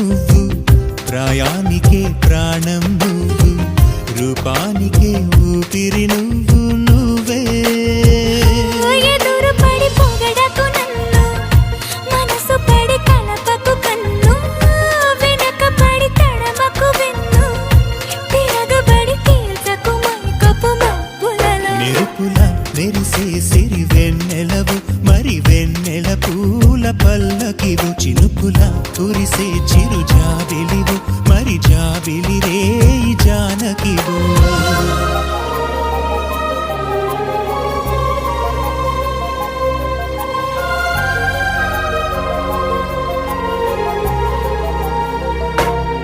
నువ్వు, ప్రాయానికే ప్రాణం నువ్వు, రూపానికే ఊపిరి నువ్వు నువ్వే. ఎదురు పడి పొగడకు నన్ను, మనసు పడి కలపకు కన్ను, వెనక పడి తడమకు వెన్ను, తిరగబడి తీర్చకు మైకపు మబ్బులలో. మెరుపుల మెరిసే సిరి వెన్నెలవు, మరి వెన్నెల పూల పల్లకివు, చినుకుల కురిసే చిరు జాబిలివు, మరి జాబిలి రే జానకివు.